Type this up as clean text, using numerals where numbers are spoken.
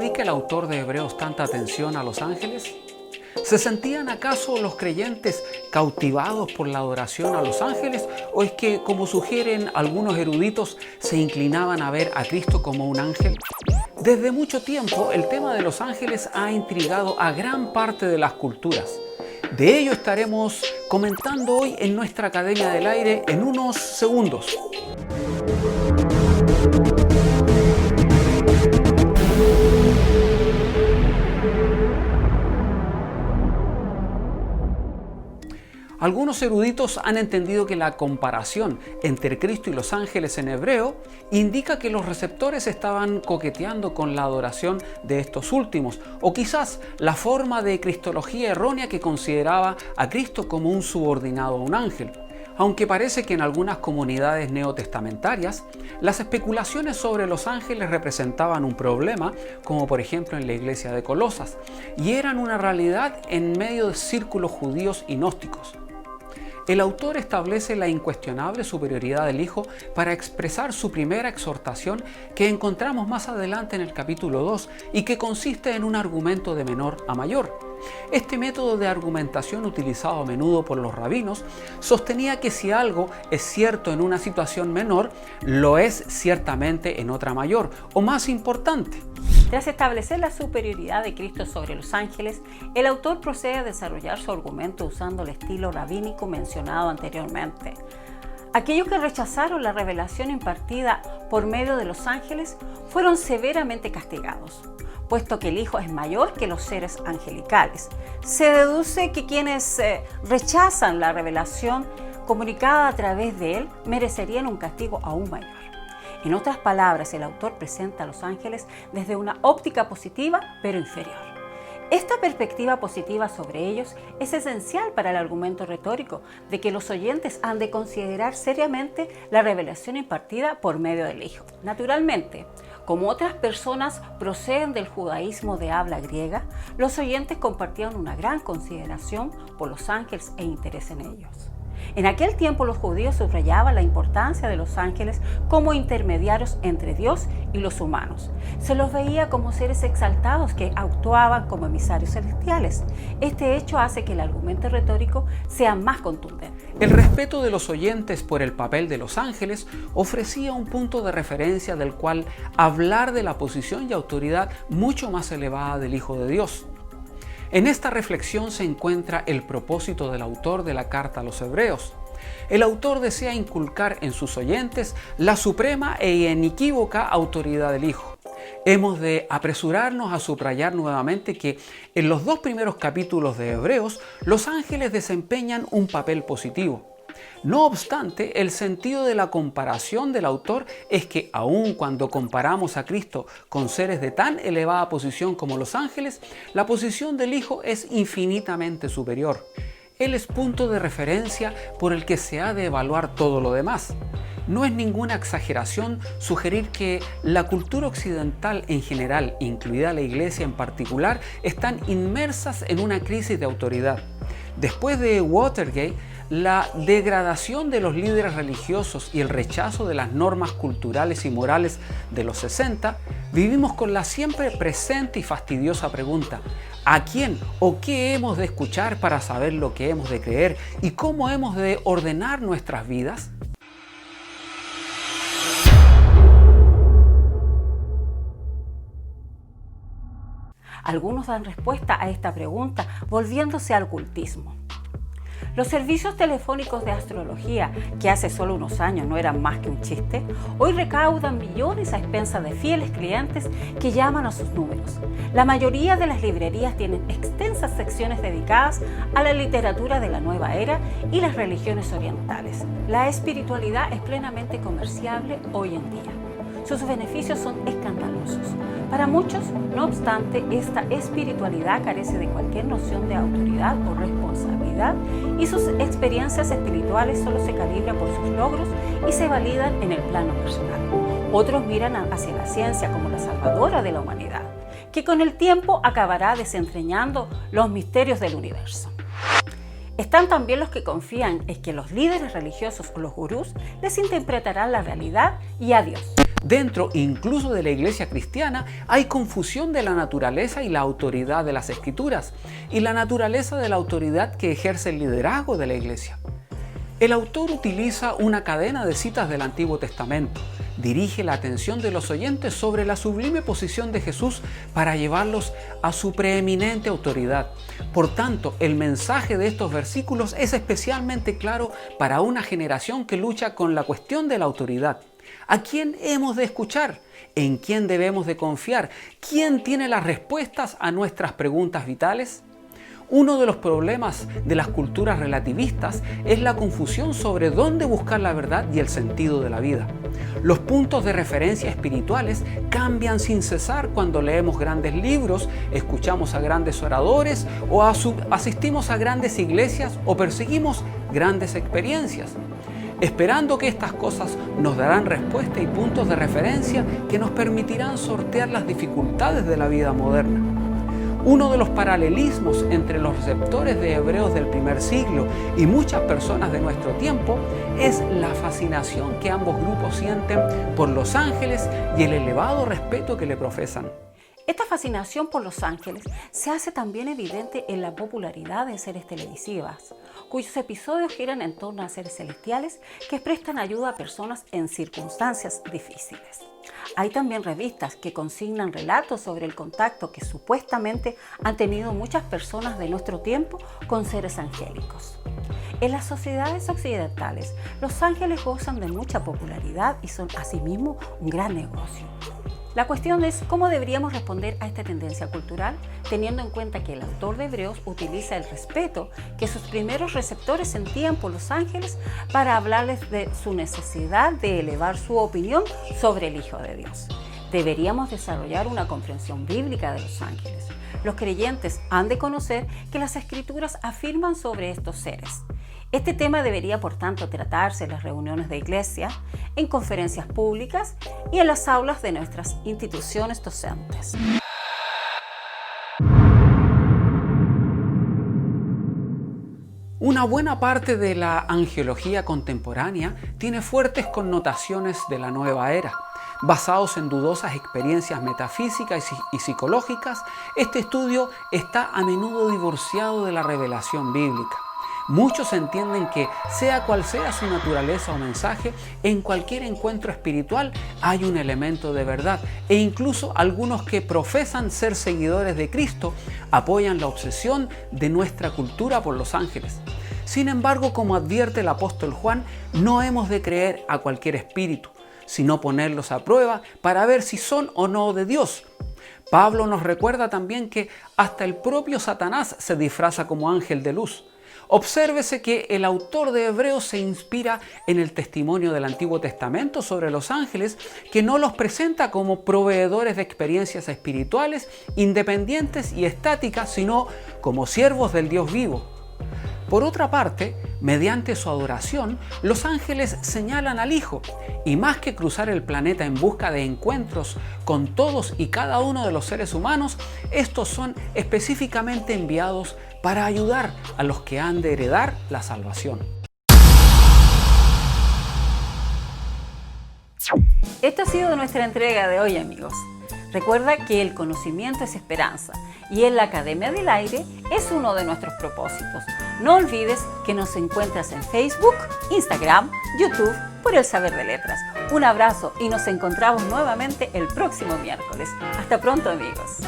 dedica el autor de Hebreos tanta atención a los ángeles? ¿Se sentían acaso los creyentes cautivados por la adoración a los ángeles? ¿O es que, como sugieren algunos eruditos, se inclinaban a ver a Cristo como un ángel? Desde mucho tiempo, el tema de los ángeles ha intrigado a gran parte de las culturas. De ello estaremos comentando hoy en nuestra Academia del Aire en unos segundos. Algunos eruditos han entendido que la comparación entre Cristo y los ángeles en hebreo indica que los receptores estaban coqueteando con la adoración de estos últimos, o quizás la forma de cristología errónea que consideraba a Cristo como un subordinado a un ángel. Aunque parece que en algunas comunidades neotestamentarias las especulaciones sobre los ángeles representaban un problema, como por ejemplo en la iglesia de Colosas, y eran una realidad en medio de círculos judíos y gnósticos. El autor establece la incuestionable superioridad del Hijo para expresar su primera exhortación que encontramos más adelante en el capítulo 2 y que consiste en un argumento de menor a mayor. Este método de argumentación utilizado a menudo por los rabinos sostenía que si algo es cierto en una situación menor, lo es ciertamente en otra mayor o más importante. Tras establecer la superioridad de Cristo sobre los ángeles, el autor procede a desarrollar su argumento usando el estilo rabínico mencionado anteriormente. Aquellos que rechazaron la revelación impartida por medio de los ángeles fueron severamente castigados, puesto que el Hijo es mayor que los seres angelicales. Se deduce que quienes rechazan la revelación comunicada a través de él merecerían un castigo aún mayor. En otras palabras, el autor presenta a los ángeles desde una óptica positiva, pero inferior. Esta perspectiva positiva sobre ellos es esencial para el argumento retórico de que los oyentes han de considerar seriamente la revelación impartida por medio del Hijo. Naturalmente, como otras personas proceden del judaísmo de habla griega, los oyentes compartían una gran consideración por los ángeles e interés en ellos. En aquel tiempo los judíos subrayaban la importancia de los ángeles como intermediarios entre Dios y los humanos. Se los veía como seres exaltados que actuaban como emisarios celestiales. Este hecho hace que el argumento retórico sea más contundente. El respeto de los oyentes por el papel de los ángeles ofrecía un punto de referencia del cual hablar de la posición y autoridad mucho más elevada del Hijo de Dios. En esta reflexión se encuentra el propósito del autor de la carta a los Hebreos. El autor desea inculcar en sus oyentes la suprema e inequívoca autoridad del Hijo. Hemos de apresurarnos a subrayar nuevamente que en los dos primeros capítulos de Hebreos, los ángeles desempeñan un papel positivo. No obstante, el sentido de la comparación del autor es que aun cuando comparamos a Cristo con seres de tan elevada posición como los ángeles, la posición del Hijo es infinitamente superior. Él es punto de referencia por el que se ha de evaluar todo lo demás. No es ninguna exageración sugerir que la cultura occidental en general, incluida la Iglesia en particular, están inmersas en una crisis de autoridad. Después de Watergate, la degradación de los líderes religiosos y el rechazo de las normas culturales y morales de los 60, vivimos con la siempre presente y fastidiosa pregunta: ¿a quién o qué hemos de escuchar para saber lo que hemos de creer y cómo hemos de ordenar nuestras vidas? Algunos dan respuesta a esta pregunta volviéndose al ocultismo. Los servicios telefónicos de astrología, que hace solo unos años no eran más que un chiste, hoy recaudan millones a expensas de fieles clientes que llaman a sus números. La mayoría de las librerías tienen extensas secciones dedicadas a la literatura de la nueva era y las religiones orientales. La espiritualidad es plenamente comerciable hoy en día. Sus beneficios son escandalosos. Para muchos, no obstante, esta espiritualidad carece de cualquier noción de autoridad o responsabilidad y sus experiencias espirituales solo se calibran por sus logros y se validan en el plano personal. Otros miran hacia la ciencia como la salvadora de la humanidad, que con el tiempo acabará desentrañando los misterios del universo. Están también los que confían en que los líderes religiosos o los gurús les interpretarán la realidad y a Dios. Dentro incluso de la iglesia cristiana hay confusión de la naturaleza y la autoridad de las escrituras y la naturaleza de la autoridad que ejerce el liderazgo de la iglesia. El autor utiliza una cadena de citas del Antiguo Testamento. Dirige la atención de los oyentes sobre la sublime posición de Jesús para llevarlos a su preeminente autoridad. Por tanto, el mensaje de estos versículos es especialmente claro para una generación que lucha con la cuestión de la autoridad. ¿A quién hemos de escuchar? ¿En quién debemos de confiar? ¿Quién tiene las respuestas a nuestras preguntas vitales? Uno de los problemas de las culturas relativistas es la confusión sobre dónde buscar la verdad y el sentido de la vida. Los puntos de referencia espirituales cambian sin cesar cuando leemos grandes libros, escuchamos a grandes oradores o asistimos a grandes iglesias o perseguimos grandes experiencias, esperando que estas cosas nos darán respuesta y puntos de referencia que nos permitirán sortear las dificultades de la vida moderna. Uno de los paralelismos entre los receptores de Hebreos del primer siglo y muchas personas de nuestro tiempo es la fascinación que ambos grupos sienten por los ángeles y el elevado respeto que le profesan. Esta fascinación por los ángeles se hace también evidente en la popularidad de series televisivas, cuyos episodios giran en torno a seres celestiales que prestan ayuda a personas en circunstancias difíciles. Hay también revistas que consignan relatos sobre el contacto que supuestamente han tenido muchas personas de nuestro tiempo con seres angélicos. En las sociedades occidentales, los ángeles gozan de mucha popularidad y son asimismo un gran negocio. La cuestión es cómo deberíamos responder a esta tendencia cultural, teniendo en cuenta que el autor de Hebreos utiliza el respeto que sus primeros receptores sentían por los ángeles para hablarles de su necesidad de elevar su opinión sobre el Hijo de Dios. Deberíamos desarrollar una comprensión bíblica de los ángeles. Los creyentes han de conocer que las Escrituras afirman sobre estos seres. Este tema debería, por tanto, tratarse en las reuniones de iglesia, en conferencias públicas y en las aulas de nuestras instituciones docentes. Una buena parte de la angelología contemporánea tiene fuertes connotaciones de la nueva era. Basados en dudosas experiencias metafísicas y psicológicas, este estudio está a menudo divorciado de la revelación bíblica. Muchos entienden que, sea cual sea su naturaleza o mensaje, en cualquier encuentro espiritual hay un elemento de verdad, e incluso algunos que profesan ser seguidores de Cristo apoyan la obsesión de nuestra cultura por los ángeles. Sin embargo, como advierte el apóstol Juan, no hemos de creer a cualquier espíritu, sino ponerlos a prueba para ver si son o no de Dios. Pablo nos recuerda también que hasta el propio Satanás se disfraza como ángel de luz. Obsérvese que el autor de Hebreos se inspira en el testimonio del Antiguo Testamento sobre los ángeles, que no los presenta como proveedores de experiencias espirituales, independientes y estáticas, sino como siervos del Dios vivo. Por otra parte, mediante su adoración, los ángeles señalan al Hijo, y más que cruzar el planeta en busca de encuentros con todos y cada uno de los seres humanos, estos son específicamente enviados para ayudar a los que han de heredar la salvación. Esto ha sido nuestra entrega de hoy, amigos. Recuerda que el conocimiento es esperanza y en la Academia del Aire es uno de nuestros propósitos. No olvides que nos encuentras en Facebook, Instagram, YouTube por El Saber de Letras. Un abrazo y nos encontramos nuevamente el próximo miércoles. Hasta pronto, amigos.